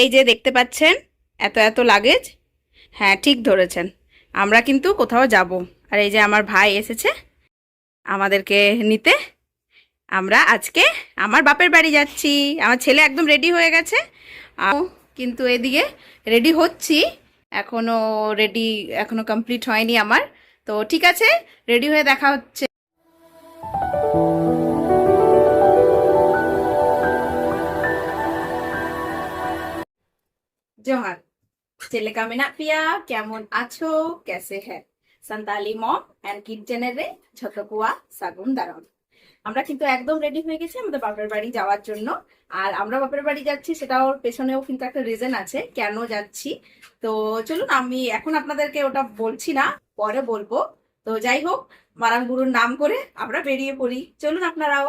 এই যে দেখতে পাচ্ছেন এত এত লাগেজ। হ্যাঁ, ঠিক ধরেছেন, আমরা কিন্তু কোথাও যাব। আর এই যে আমার ভাই এসেছে আমাদেরকে নিতে। আমরা আজকে আমার বাপের বাড়ি যাচ্ছি। আমার ছেলে একদম রেডি হয়ে গেছে, কিন্তু এদিকে রেডি হচ্ছি এখনো। রেডি এখনো কমপ্লিট হয়নি আমার। তো ঠিক আছে, রেডি হয়ে দেখা হচ্ছে। জোহার চিলেকা মেনাক পিয়া, কেমন আছো? কেসে হ্যাঁ? সান্তালি মম অ্যান্ড কিচেনেরে ঝতকুয়া সাগুন দারন। আমরা কিন্তু একদম রেডি হয়ে গেছি আমাদের বাপের বাড়ি যাওয়ার জন্য। আর আমরা বাপের বাড়ি যাচ্ছি, সেটাও পেছনেও কিন্তু একটা রিজন আছে কেন যাচ্ছি। তো চলুন, আমি এখন আপনাদেরকে ওটা বলছি না, পরে বলবো। তো যাই হোক, মারান গুরুর নাম করে আমরা বেরিয়ে পড়ি। চলুন আপনারাও।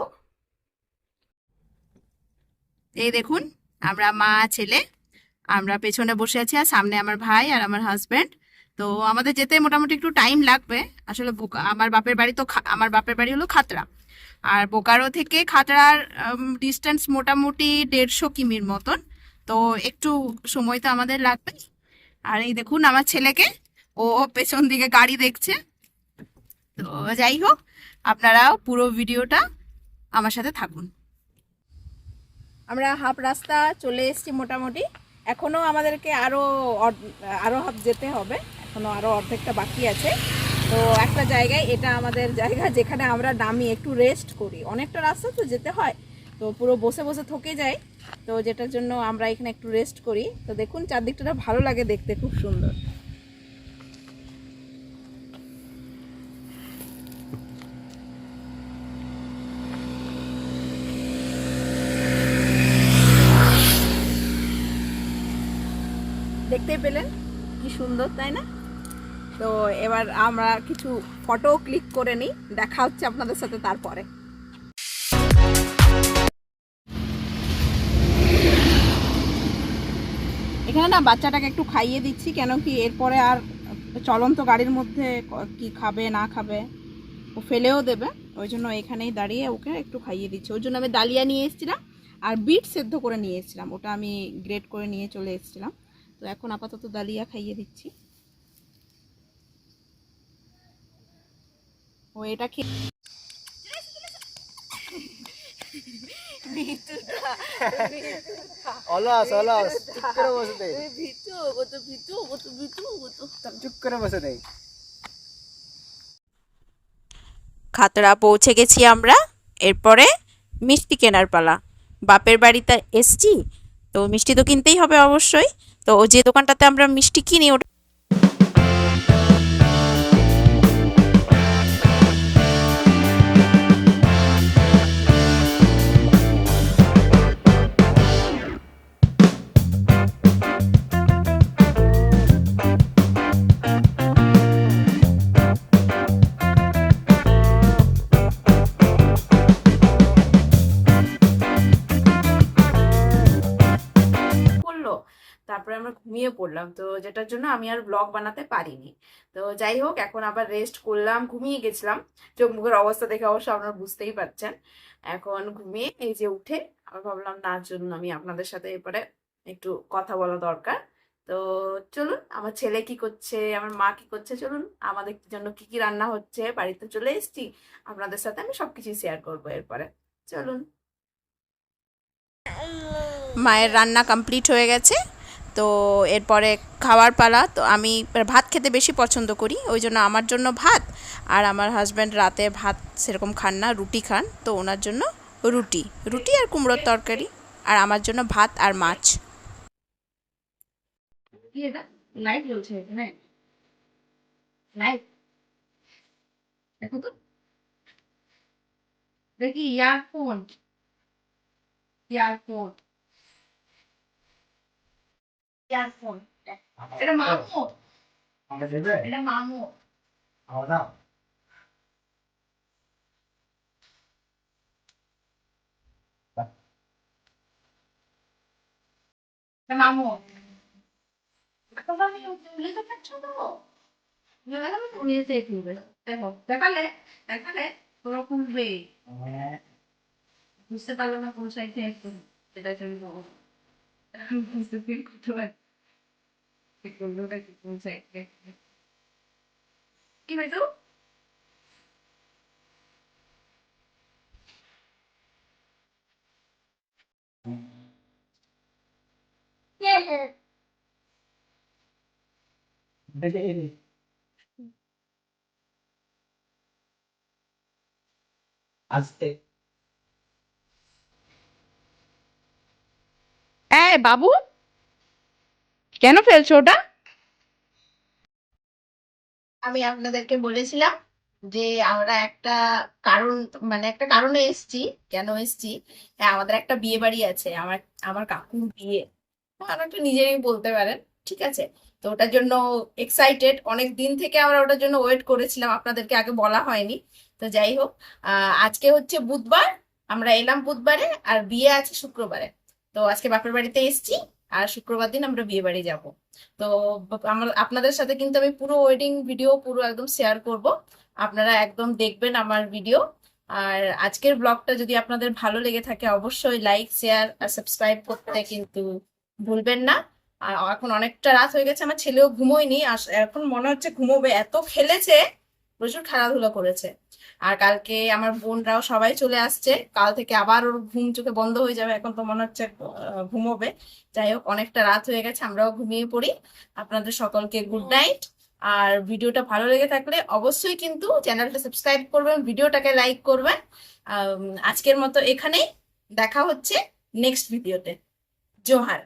এই দেখুন, আমরা মা ছেলে আমরা পেছনে বসে আছি, আর সামনে আমার ভাই আর আমার হাজবেন্ড। তো আমাদের যেতে মোটামুটি একটু টাইম লাগবে। আসলে আমার বাপের বাড়ি তো আমার বাপের বাড়ি হলো খাতড়া। আর বোকারো থেকে খাতড়ার ডিস্টেন্স মোটামুটি 150 কিমির মতন। তো একটু সময় তো আমাদের লাগবে। আর এই দেখুন আমার ছেলেকে, ও পেছন দিকে গাড়ি দেখছে। তো যাই হোক, আপনারাও পুরো ভিডিওটা আমার সাথে থাকুন। আমরা হাফ রাস্তা চলে এসেছি মোটামুটি। এখনো আমাদেরকে আরো হাফ যেতে হবে, এখনো আরো অর্ধেকটা বাকি আছে। তো একটা জায়গায়, এটা আমাদের জায়গা যেখানে আমরা নামি একটু রেস্ট করি। অনেকটা রাস্তা তো যেতে হয়, তো পুরো বসে বসে থকে যায়। তো যেটার জন্য আমরা এখানে একটু রেস্ট করি। তো দেখুন চারদিকটা ভালো লাগে দেখতে, খুব সুন্দর। দেখতেই পেলেন কি সুন্দর, তাই না? তো এবার আমরা কিছু ফটো ক্লিক করে নিই, দেখা হচ্ছে আপনাদের সাথে তারপরে। এখানে না বাচ্চাটাকে একটু খাইয়ে দিচ্ছি, কেন কি এরপরে আর চলন্ত গাড়ির মধ্যে কি খাবে না খাবে, ও ফেলেও দেবে। ওই জন্য এখানেই দাঁড়িয়ে ওকে একটু খাইয়ে দিচ্ছি। ওই জন্য আমি ডালিয়া নিয়ে এসেছিলাম আর বিট সেদ্ধ করে নিয়ে এসেছিলাম, ওটা আমি গ্রেট করে নিয়ে চলে এসেছিলাম। তো এখন আপাতত ডালিয়া খাইয়ে দিচ্ছি। ও এটা খেয়ে অলস অলস চুপ করে বসে দেই। চুপ করে বসে দেই। খাতড়া পৌঁছে গেছি আমরা। এরপরে মিষ্টি কেনার পালা। বাপের বাড়িতে এসছি, তো মিষ্টি তো কিনতেই হবে অবশ্যই। তো যে দোকানটাতে আমরা মিষ্টি কিনি ওটা পড়লো। তারপরে আমরা ঘুমিয়ে পড়লাম, তো যেটার জন্য আমি আর ব্লগ বানাতে পারিনি। তো যাই হোক, এখন আবার রেস্ট করলাম, ঘুমিয়ে গেছিলাম। চোখ মুখের অবস্থা দেখে অবশ্য আপনারা বুঝতেই পারছেন। এখন ঘুমিয়ে এই যে উঠে আবার ভাবলাম না, জন্য আমি আপনাদের সাথে এরপরে একটু কথা বলা দরকার। তো চলুন, আমার ছেলে কি করছে, আমার মা কি করছে, চলুন আমাদের জন্য কি কি রান্না হচ্ছে। বাড়িতে চলে এসেছি, আপনাদের সাথে আমি সবকিছু শেয়ার করবো এরপরে। চলুন। মায়ের রান্না কমপ্লিট হয়ে গেছে। তো এরপরে খাওয়ার পালা। তো আমি ভাত খেতে বেশি পছন্দ করি, ওই জন্য আমার জন্য ভাত। আর আমার হাজব্যান্ড রাতে ভাত সেরকম খান না, রুটি খান। তো ওনার জন্য রুটি রুটি আর কুমড়োর তরকারি। আর আমার জন্য ভাত আর মাছ। লাইট জ্বলছে এখানে, লাইট দেখো তো, দেখি ইয়ারফোন, ইয়ারফোন, ইয়ারফোন। এটা মামু, এটা মামু। এটা মামু। এখন আমি বুঝতে পারছো তো, দেখালে উড়িয়ে দেখবে। দেখো, দেখালে, দেখালে পুরো খুলবে। বুঝতে পারলো না কোন সাইড থেকে একটু, এটা তুমি বলো। কি হইতো? আস্তে এই বাবু, কেন ফেলছো ওটা? আমি আপনাদেরকে বলেছিলাম যে আমরা একটা কারণ, মানে একটা কারণে এসেছি। কেন এসেছি? হ্যাঁ, আমাদের একটা বিয়ে বাড়ি আছে, আমার আমার কাকুর বিয়ে। একটা নিজেরই বলতে পারেন। ঠিক আছে, তো ওটার জন্য এক্সাইটেড, অনেক দিন থেকে আমরা ওটার জন্য ওয়েট করেছিলাম, আপনাদেরকে আগে বলা হয়নি। তো যাই হোক, আজকে হচ্ছে বুধবার, আমরা এলাম বুধবারে, আর বিয়ে আছে শুক্রবারে। তো আজকে বাপের বাড়িতে এসেছি, আর শুক্রবার দিন আমরা বিয়ে বাড়ি যাব। তো আমরা আপনাদের সাথে কিন্তু আমি পুরো ওয়েডিং ভিডিও পুরো একদম শেয়ার করব, আপনারা একদম দেখবেন আমার ভিডিও। আর আজকের ব্লগটা যদি আপনাদের ভালো লেগে থাকে, অবশ্যই লাইক, শেয়ার আর সাবস্ক্রাইব করতে কিন্তু ভুলবেন না। আর এখন অনেকটা রাত হয়ে গেছে, আমার ছেলেও ঘুমোয়নি, আর এখন মনে হচ্ছে ঘুমোবে, এত খেলেছে, প্রচুর খেলাধুলা করেছে। আর কালকে আমার বোনরাও সবাই চলে আসছে, কাল থেকে আবার ওর ঘুম চোখে বন্ধ হয়ে যাবে, এখন তো মনে হচ্ছে ঘুমোবে। যাই হোক, অনেকটা রাত হয়ে গেছে, আমরাও ঘুমিয়ে পড়ি। আপনাদের সকলকে গুড নাইট। আর ভিডিওটা ভালো লেগে থাকলে অবশ্যই কিন্তু চ্যানেলটা সাবস্ক্রাইব করবেন, ভিডিওটাকে লাইক করবেন। আজকের মতো এখানেই, দেখা হচ্ছে নেক্সট ভিডিওতে। জোহার।